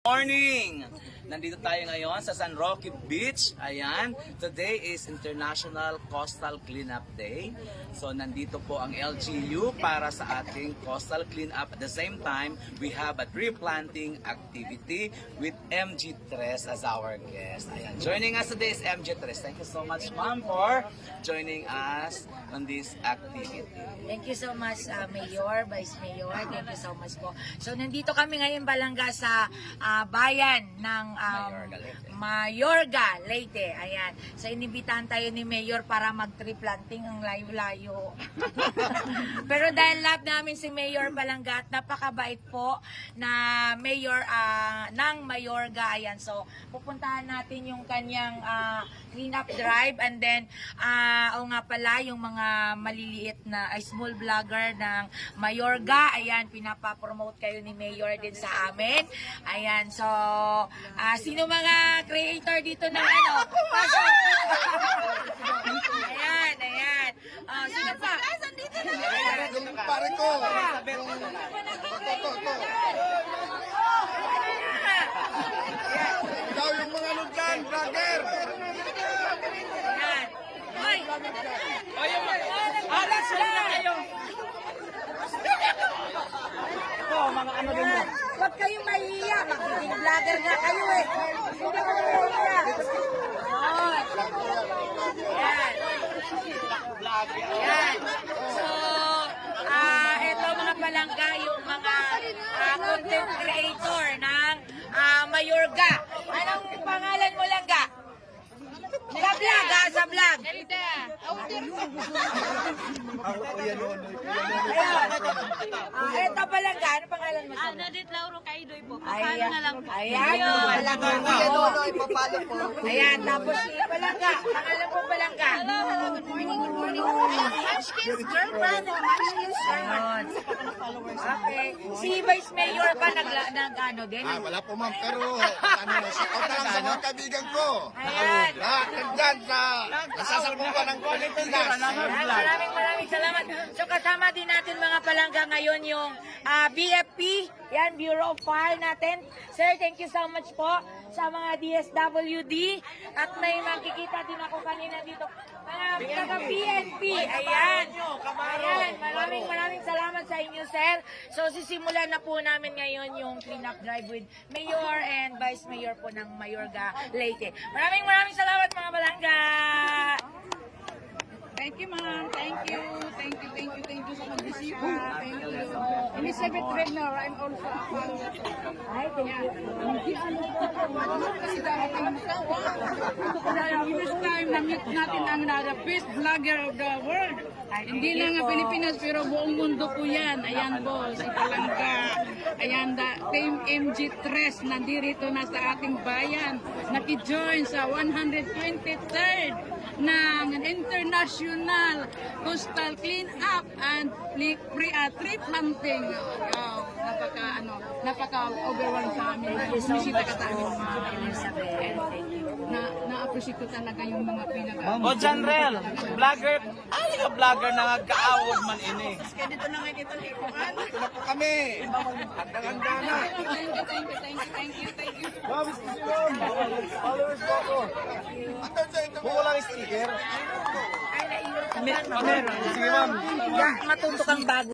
Morning! Nandito tayo ngayon sa San Roque Beach. Ayan, today is International Coastal Cleanup Day. So nandito po ang LGU para sa ating coastal cleanup. At the same time, we have a tree planting activity with MG Tres as our guest. Ayan, joining us today is MG Tres. Thank you so much, ma'am, for joining us on this activity. Thank you so much, Mayor, Vice Mayor. Thank you so much po. So, nandito kami ngayon Balanga sa bayan ng Mayorga, Leyte. Ayan. So, inibitahan tayo ni Mayor para mag-tree planting ang layo-layo. Pero dahil lahat namin si Mayor Balanga at napakabait po na Mayor ng Mayorga. Ayan. So, pupuntahan natin yung kanyang clean-up drive and then, o nga pala, yung mga maliliit na small vlogger ng Mayorga. Ayan, pinapapromote kayo ni Mayor din sa amin. Ayan, so, sino mga creator dito ng ano? Pasok! Ayan, ayan. Sino pa? Yung pare ko. Ikaw yung mga ano dyan, vlogger. Ayan. Hoy! Alas lang! Ito, mga ano din mo. Huwag kayong mahihiya. Magiging vlogger na kayo eh. Huwag kayong mahihiya. Ayan. Ayan. So, ito mga palangga, yung mga content creator ng Mayorga. Anong pangalan mo, Langga? Sa vlog, sa vlog. Ayun. Ito palangga, ano pangalan mo? Nadit Lauro Kaidoy po. Ayan. Paano na lang po? Ayan, palangga. Ayan, tapos si palangga. Pangalan mo palangga. Good morning, good morning. Munchkins girlfriend. Munchkins girlfriend. Okay. Si Vice Mayor pa nag-ano din? Wala po ma'am, pero ano, shout out na lang sa mga kaibigan ko. Ayan. Lahat nandyan sa nasasalbukan ng Pilipinas. Maraming salamat. So kasama din natin mga palangga ngayon yung BFP, yan, Bureau of Fire natin. Sir, thank you so much po sa mga DSWD. At may makikita din ako kanina dito. Mga taga-BFP. Ayan. Ayan. Maraming salamat sa inyo, sir. So sisimulan na po namin ngayon yung cleanup drive with Mayor and Vice Mayor po ng Mayorga, Leyte. Maraming salamat mga palangga. Thank you, ma'am. Thank you. Thank you sa magbisita. Thank you. Elizabeth Rednor, I'm also a follower. Ay, thank you. Kasi darating ka, first time na-meet natin ang the best vlogger of the world. Hindi lang ang Pilipinas, pero buong mundo po yan. Ayan po, si Palangga. Ayan, Team MG Tres, nandito na sa ating bayan. Naki-join sa 123rd ng International Coastal Cleanup and Tree Planting. Napaka-overwhelmed sa amin. Bumisita ka sa amin, mga Elizabeth. Thank you. Na-appreciate ko talaga yung mga pinag- O Janrel, vlogger, ay nga vlogger na nagkaawod man ini. Ito na po kami. Handang-handa na. Thank you. Followers po ako. Kung walang sticker. Ay, naiwan ka. Sige ma'am. Matutok ang bago.